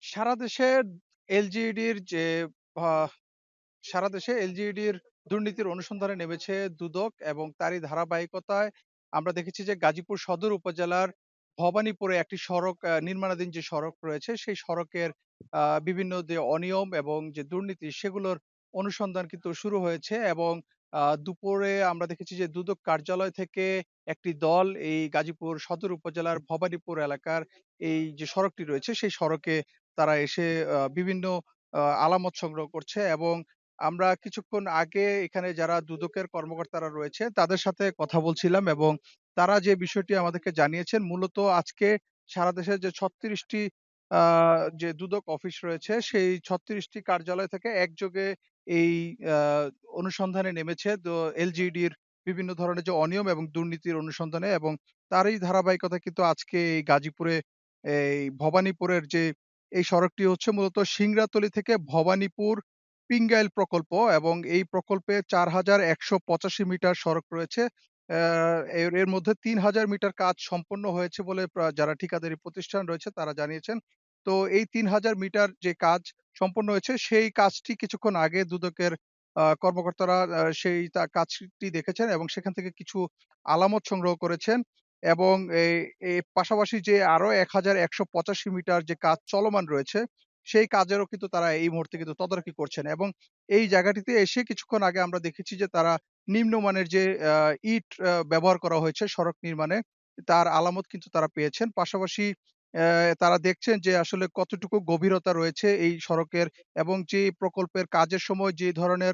সারা দেশে এলজিইডির যে আ সারা দেশে এলজিইডির দুর্নীতির অনুসন্ধানে নেমেছে দুদক এবং তারই ধারাবাহিকতায় আমরা দেখেছি যে গাজীপুর সদর উপজেলার ভবানীপুরে একটি সড়ক নির্মাণাধীন যে সড়ক রয়েছে সেই সড়কের বিভিন্ন যে অনিয়ম এবং যে দুর্নীতি সেগুলোর অনুসন্ধান কিন্তু শুরু হয়েছে এবং দুপুরে আমরা দেখেছি যে দুদক কার্যালয় থেকে একটি দল এই গাজীপুর সদর উপজেলার ভবানীপুর এলাকার এই যে সড়কটি রয়েছে সেই সড়কে তারা এসে বিভিন্ন আলামত সংগ্রহ করছে এবং আমরা কিছুক্ষণ আগে এখানে যারা দুদকের কর্মকর্তারা রয়েছে তাদের সাথে কথা বলছিলাম এবং তারা যে বিষয়টি আমাদেরকে জানিয়েছেন মূলত আজকে সারা দেশে যে ৩৬ টি আ যে দুদক অফিস রয়েছে সেই ৩৬ টি কার্যালয় থেকে একযোগে এই আ অনুসন্ধানে নেমেছে এলজিইডির বিভিন্ন ধরনের যে অনিয়ম এবং দুর্নীতির অনুসন্ধানে এবং তারই ধারাবাহিকতা কিন্তু আজকে এই গাজীপুরে এই ভবানীপুরের যে এই সড়কটি হচ্ছে মূলত সিংড়াতলী থেকে ভবানীপুর পিঙ্গাইল প্রকল্প এবং এই প্রকল্পে ৪,১৮৫ মিটার সড়ক রয়েছে। অ্যা এর মধ্যে ৩,০০০ মিটার কাজ সম্পন্ন হয়েছে বলে যারা ঠিকাদারি প্রতিষ্ঠান রয়েছে তারা জানিয়েছেন। তো এই ৩,০০০ মিটার যে কাজ সম্পন্ন হয়েছে সেই কাজটি কিছুক্ষণ আগে দুদকের কর্মকর্তারা সেই কাজটি দেখেছেন এবং সেখান থেকে কিছু আলামত সংগ্রহ করেছেন এবং পাশাপাশি যে আরো ১,১৮৫ মিটার যে কাজ চলমান রয়েছে সেই কাজেরও কিন্তু তারা এই মুহূর্তে কিন্তু তদারকি করছেন এবং এই জায়গাটিতে এসে কিছুক্ষণ আগে আমরা দেখেছি যে তারা নিম্নমানের যে ইট ব্যবহার করা হয়েছে সড়ক নির্মাণে, তার আলামত কিন্তু তারা পেয়েছেন। পাশাপাশি তারা দেখছেন যে আসলে কতটুকু গভীরতা রয়েছে এই সড়কের এবং যে প্রকল্পের কাজের সময় যে ধরনের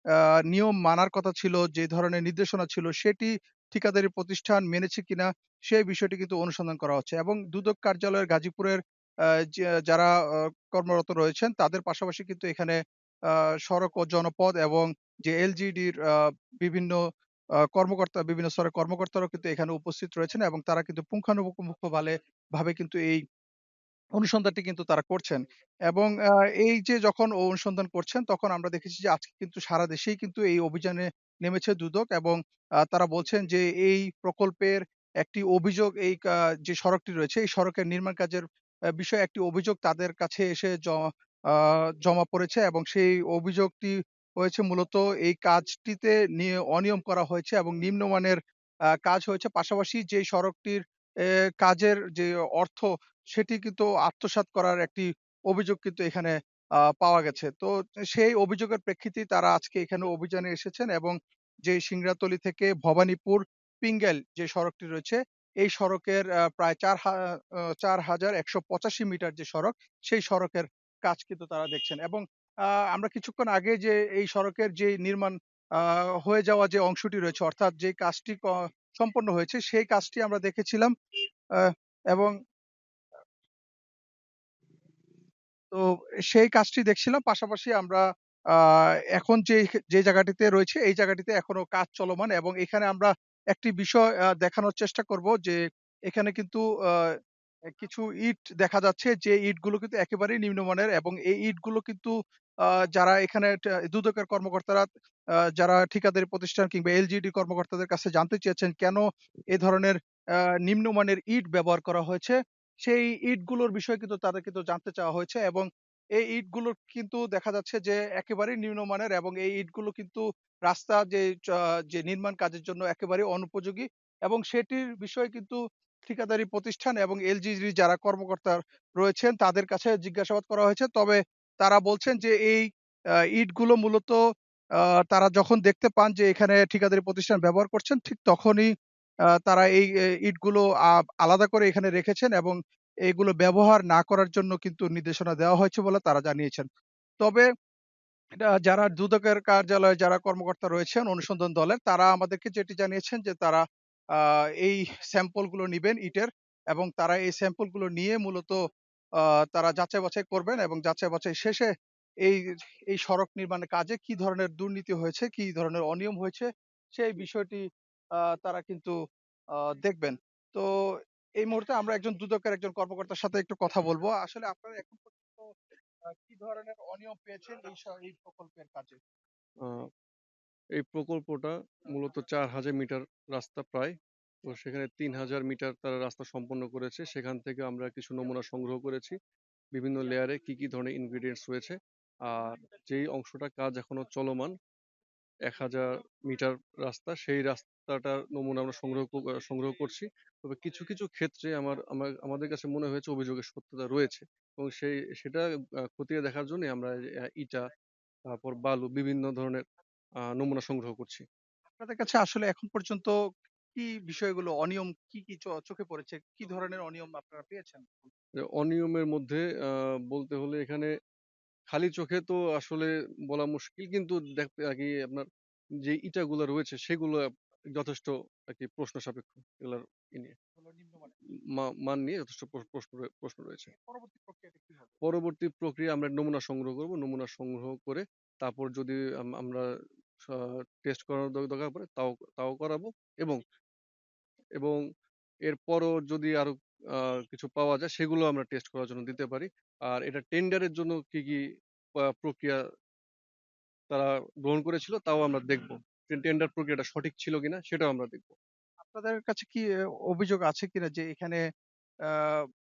আ নিয়ম মানার কথা ছিল, যে ধরনের নির্দেশনা ছিল সেটি ঠিকাদারি প্রতিষ্ঠান মেনেছে কিনা সেই বিষয়টি কিন্তু অনুসন্ধান করা হচ্ছে এবং দুদক কার্যালয়ের গাজীপুরের আ যারা কর্মরত রয়েছেন তাদের পাশাপাশি কিন্তু এখানে আ সড়ক ও জনপদ এবং যে এলজিইডির বিভিন্ন বিভিন্ন স্তরের কর্মকর্তারাও কিন্তু এখানে উপস্থিত রয়েছেন এবং তারা কিন্তু পুঙ্খানুপুঙ্খ ভাবে কিন্তু এই অনুসন্ধানটি কিন্তু তারা করছেন এবং এই যে যখন অনুসন্ধান করছেন তখন আমরা দেখেছি যে আজকে কিন্তু সারা দেশেই কিন্তু এই অভিযানে নেমেছে দুদক এবং তারা বলছেন যে এই প্রকল্পের একটি অভিযোগ যে সড়কটি রয়েছে এই সড়কের নির্মাণ কাজের বিষয়ে একটি অভিযোগ তাদের কাছে এসে আ জমা পড়েছে এবং সেই অভিযোগটি হয়েছে মূলত এই কাজটিতে অনিয়ম করা হয়েছে এবং নিম্নমানের কাজ হয়েছে। পাশাপাশি যেই সড়কটির কাজের যে অর্থ সেটি কিন্তু আত্মসাৎ করার একটি অভিযোগ কিন্তু এখানে পাওয়া গেছে। তো সেই অভিযোগের প্রেক্ষিতেই তারা আজকে এখানে অভিযানে এসেছেন এবং যে সিংড়াতলী থেকে ভবানীপুর পিঙ্গেল যে সড়কটি রয়েছে, এই সড়কের প্রায় ৪,১৮৫ মিটার যে সড়ক, সেই সড়কের কাজ কিন্তু তারা দেখছেন এবং আ আমরা কিছুক্ষণ আগে যে এই সড়কের যে নির্মাণ আ হয়ে যাওয়া যে অংশটি রয়েছে অর্থাৎ যে কাজটি সম্পন্ন হয়েছে সেই কাজটি আমরা দেখেছিলাম আ এবং তো সেই কাজটি দেখছিলাম। পাশাপাশি আমরা আ এখন যে জায়গাটিতে রয়েছি, এই জায়গাটিতে এখনো কাজ চলমান এবং এখানে আমরা একটি বিষয় দেখানোর চেষ্টা করব যে, এখানে কিন্তু আ কিছু ইট দেখা যাচ্ছে যে ইটগুলো কিন্তু একেবারেই নিম্নমানের এবং এই ইটগুলো কিন্তু আ যারা এখানে দুদকের কর্মকর্তারা যারা ঠিকাদারি প্রতিষ্ঠান কিংবা এলজিইডি কর্মকর্তাদের কাছে জানতে চেয়েছেন কেন এ ধরনের আ নিম্নমানের ইট ব্যবহার করা হয়েছে? সেই ইটগুলোর বিষয়ে কিন্তু তাদের কিন্তু জানতে চাওয়া হয়েছে এবং এই ইটগুলো কিন্তু দেখা যাচ্ছে যে একেবারেই নিম্নমানের এবং এই ইটগুলো কিন্তু রাস্তা যে নির্মাণ কাজের জন্য একেবারেই অনুপযোগী এবং সেটির বিষয়ে কিন্তু ঠিকাদারি প্রতিষ্ঠান এবং এলজিইডির যারা কর্মকর্তা রয়েছেন তাদের কাছে জিজ্ঞাসাবাদ করা হয়েছে। তবে তারা বলছেন যে এই ইটগুলো মূলত আ তারা যখন দেখতে পান যে এখানে ঠিকাদারি প্রতিষ্ঠান ব্যবহার করছেন ঠিক তখনই তারা এই ইটগুলো আলাদা করে এখানে রেখেছেন এবং এগুলো ব্যবহার না করার জন্য কিন্তু নির্দেশনা দেওয়া হয়েছে বলে তারা জানিয়েছেন। তবে এটা যারা দুদকের কার্যালয়ে যারা কর্মকর্তা রয়েছেন অনুসন্ধান দলের, তারা আমাদেরকে যেটি জানিয়েছেন যে তারা আ এই স্যাম্পল গুলো নিবেন ইটের এবং তারা এই স্যাম্পল গুলো নিয়ে মূলত আ তারা যাচাই-বাছাই করবেন এবং যাচাই-বাছাই শেষে এই এই সড়ক নির্মাণের কাজে কি ধরনের দুর্নীতি হয়েছে, কি ধরনের অনিয়ম হয়েছে সেই বিষয়টি তারা কিন্তু আ দেখবেন। তো এই মুহূর্তে আমরা দুদকের একজন কর্মকর্তার সাথে একটু কথা বলব। আসলে আপনারা এখন পর্যন্ত কি ধরনের অনিয়ম পেয়েছেন এই প্রকল্পের কাজে? আ এই প্রকল্পটা মূলত ৪,০০০ মিটার রাস্তা প্রায়। তো সেখানে ৩,০০০ মিটার তারা রাস্তা সম্পন্ন করেছে। সেখান থেকে আমরা কিছু নমুনা সংগ্রহ করেছি। বিভিন্ন লেয়ারে কি ধরনের ইনগ্রেডিয়েন্টস রয়েছে। আর যেই অংশটা কাজ এখনো চলমান ১,০০০ মিটার রাস্তা, সেই রাস্তাটার নমুনা আমরা সংগ্রহ করছি। তবে কিছু ক্ষেত্রে আমাদের কাছে মনে হয়েছে অভিযোগের সত্যতা রয়েছে এবং সেটা খতিয়ে দেখার জন্যই আমরা ইটা, তারপর বালু বিভিন্ন ধরনের নমুনা সংগ্রহ করছি। আপনাদের কাছে আসলে এখন পর্যন্ত কি বিষয়গুলো অনিয়ম কি চোখে পড়েছে? কি ধরনের অনিয়ম আপনারা পেয়েছেন? যে অনিয়মের মধ্যে বলতে হলে এখানে খালি চোখে তো আসলে বলা মুশকিল। কিন্তু দেখতে আরকি আপনার যে ইটাগুলা রয়েছে সেগুলো যথেষ্ট আরকি প্রশ্ন সাপেক্ষ। এগুলার নিয়ে হলো নিম্নমানের। মান নিয়ে যথেষ্ট প্রশ্ন রয়েছে। পরবর্তী প্রক্রিয়াটা কি হবে? পরবর্তী প্রক্রিয়া আমরা নমুনা সংগ্রহ করব। নমুনা সংগ্রহ করে তারপর যদি আমরা স টেস্ট করানোর দরকার পড়ে তাও করাবো এবং এবং এরপরও যদি আরো আ কিছু পাওয়া যায় সেগুলো আমরা টেস্ট করার জন্য দিতে পারি। আর এটা টেন্ডারের জন্য কি প্রক্রিয়া তারা গ্রহণ করেছিল তাও আমরা দেখব। টেন্ডার প্রক্রিয়াটা সঠিক ছিল কিনা সেটাও আমরা দেখব। আপনাদের কাছে কি অভিযোগ আছে কিনা যে এখানে আ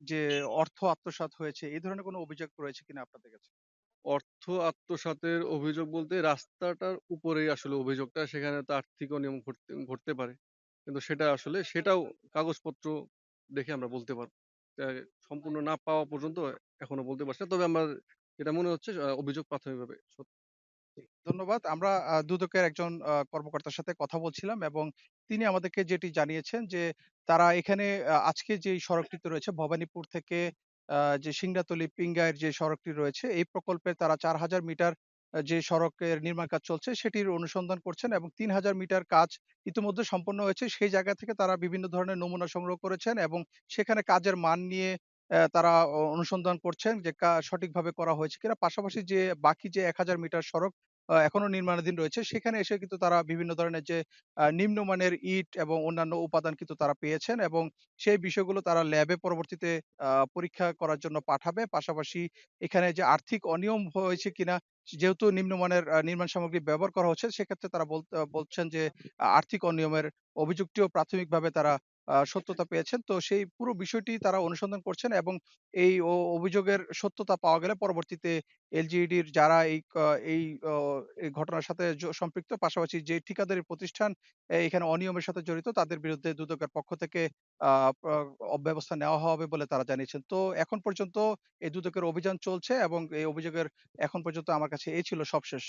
যে অর্থ আত্মসাৎ হয়েছে এই ধরনের কোনো অভিযোগ রয়েছে কিনা আপনাদের কাছে? অর্থ আত্মসাতের অভিযোগ বলতে রাস্তাটার উপরেই আসলে অভিযোগটা। সেখানে তো আর্থিক অনিয়ম ঘটতে পারে। কিন্তু সেটাও কাগজপত্র দেখে আমরা বলতে পারব। অ্যা সম্পূর্ণ না পাওয়া পর্যন্ত এখনো বলতে পারছি না। তবে আমার যেটা মনে হচ্ছে অভিযোগ প্রাথমিকভাবে জি, ধন্যবাদ। আমরা দুদকের একজন কর্মকর্তার সাথে কথা বলছিলাম এবং তিনি আমাদেরকে যেটি জানিয়েছেন যে, তারা এখানে আজকে যেই সড়কটিতে রয়েছে ভবানীপুর থেকে যে সিংড়াতলী পিংগাইর যে সড়কটি রয়েছে, এই প্রকল্পে তারা ৪,০০০ মিটার যে সড়কের নির্মাণ কাজ চলছে সেটির অনুসন্ধান করছেন এবং ৩,০০০ মিটার কাজ ইতিমধ্যে সম্পন্ন হয়েছে। সেই জায়গা থেকে তারা বিভিন্ন ধরনের নমুনা সংগ্রহ করেছেন এবং সেখানে কাজের মান নিয়ে তারা অনুসন্ধান করছেন যে সঠিকভাবে করা হয়েছে কিনা। পাশাপাশি যে বাকি যে ১,০০০ মিটার সড়ক এখনো নির্মাণাধীন রয়েছে। সেখানে এসে কিন্তু তারা বিভিন্ন ধরনের যে নিম্নমানের ইট এবং অন্যান্য উপাদান কিন্তু তারা পেয়েছেন এবং সেই বিষয়গুলো তারা ল্যাবে পরবর্তীতে পরীক্ষা করার জন্য পাঠাবে। পাশাপাশি এখানে যে আর্থিক অনিয়ম হয়েছে কিনা যেহেতু নিম্নমানের নির্মাণ সামগ্রী ব্যবহার করা হচ্ছে সেক্ষেত্রে তারা বলছেন যে আর্থিক অনিয়মের অভিযোগটিও প্রাথমিকভাবে তারা সত্যতা পেয়েছেন। তো সেই পুরো বিষয়টি তারা অনুসন্ধান করছেন এবং এই অভিযোগের সত্যতা পাওয়া গেলে পরবর্তীতে এলজিইডির যারা এই অ এই ঘটনার সাথে সম্পৃক্ত পাশাপাশি যে ঠিকাদারি প্রতিষ্ঠান এখানে অনিয়মের সাথে জড়িত তাদের বিরুদ্ধে দুদকের পক্ষ থেকে আ প্র ব্যবস্থা নেওয়া হবে বলে তারা জানিয়েছেন। তো এখন পর্যন্ত এই দুদকের অভিযান চলছে এবং এই অভিযোগের এখন পর্যন্ত আমার কাছে এই ছিল সবশেষ।